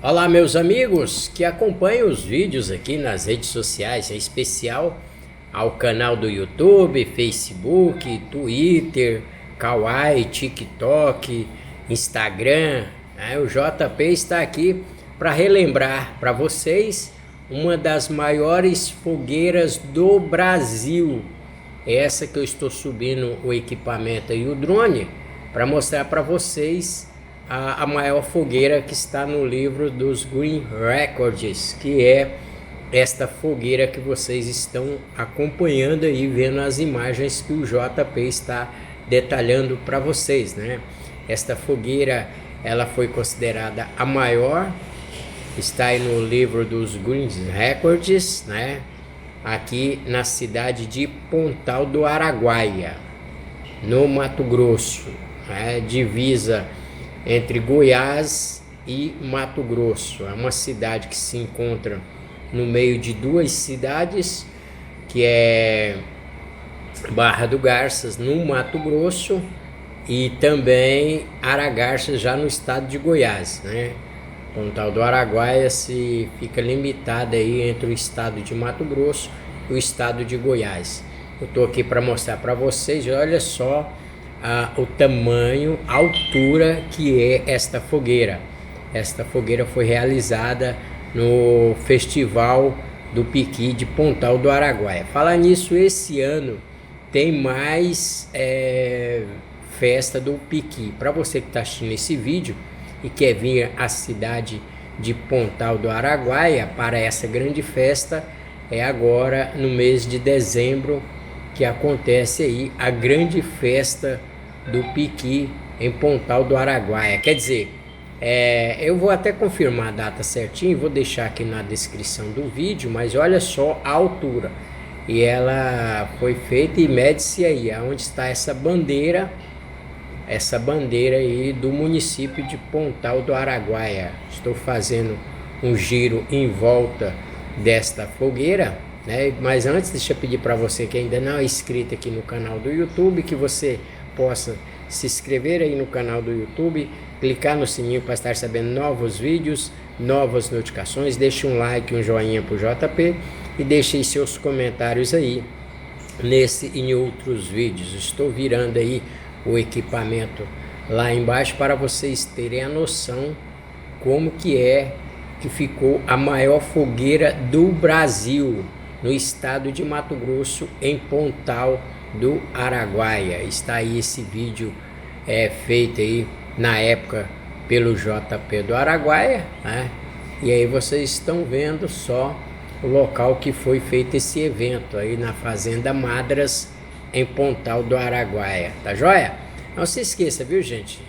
Olá, meus amigos que acompanham os vídeos aqui nas redes sociais, em especial ao canal do YouTube, Facebook, Twitter, Kawaii, TikTok, Instagram. O JP está aqui para relembrar para vocês uma das maiores fogueiras do Brasil. Essa que eu estou subindo o equipamento e o drone para mostrar para vocês a maior fogueira que está no livro dos Green Records, que é esta fogueira que vocês estão acompanhando aí, vendo as imagens que o JP está detalhando para vocês, né? Esta fogueira, ela foi considerada a maior, está aí no livro dos Green Records, né? Aqui na cidade de Pontal do Araguaia, no Mato Grosso, né? Divisa entre Goiás e Mato Grosso. É uma cidade que se encontra no meio de duas cidades, que é Barra do Garças, no Mato Grosso, e também Aragarças, já no estado de Goiás, né? Pontal do Araguaia se fica limitada aí entre o estado de Mato Grosso e o estado de Goiás. Eu estou aqui para mostrar para vocês, olha só o tamanho, a altura que é esta fogueira. Esta fogueira foi realizada no Festival do Piqui de Pontal do Araguaia. Falar nisso, esse ano tem mais festa do Piqui. Para você que está assistindo esse vídeo e quer vir à cidade de Pontal do Araguaia para essa grande festa, é agora no mês de dezembro que acontece aí a grande festa do Piqui em Pontal do Araguaia. Quer dizer, eu vou até confirmar a data certinho, vou deixar aqui na descrição do vídeo, mas olha só a altura. E ela foi feita, e mede-se aí aonde está essa bandeira aí do município de Pontal do Araguaia. Estou fazendo um giro em volta desta fogueira, né? Mas antes, deixa eu pedir para você que ainda não é inscrito aqui no canal do YouTube, que você possa se inscrever aí no canal do YouTube, clicar no sininho para estar sabendo novos vídeos, novas notificações. Deixe um like, um joinha para o JP e deixe aí seus comentários aí nesse e em outros vídeos. Estou virando aí o equipamento lá embaixo para vocês terem a noção como que ficou a maior fogueira do Brasil no estado de Mato Grosso, em Pontal do Araguaia. Está aí esse vídeo feito aí na época pelo JP do Araguaia, né? E aí vocês estão vendo só o local que foi feito esse evento aí na Fazenda Madras, em Pontal do Araguaia, tá joia? Não se esqueça, viu, gente?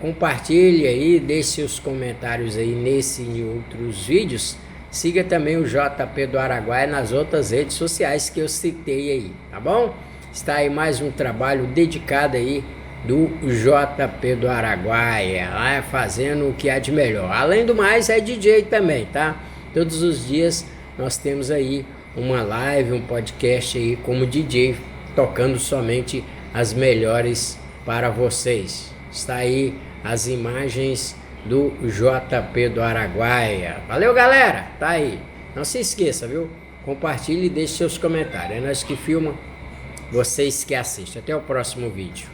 Compartilhe aí, deixe seus comentários aí nesse e outros vídeos. Siga também o JP do Araguaia nas outras redes sociais que eu citei aí, tá bom? Está aí mais um trabalho dedicado aí do JP do Araguaia, lá fazendo o que há de melhor. Além do mais, é DJ também, tá? Todos os dias nós temos aí uma live, um podcast aí como DJ, tocando somente as melhores para vocês. Está aí as imagens do JP do Araguaia. Valeu, galera, tá aí. Não se esqueça, viu? Compartilhe e deixe seus comentários. É nós que filma, vocês que assistem. Até o próximo vídeo.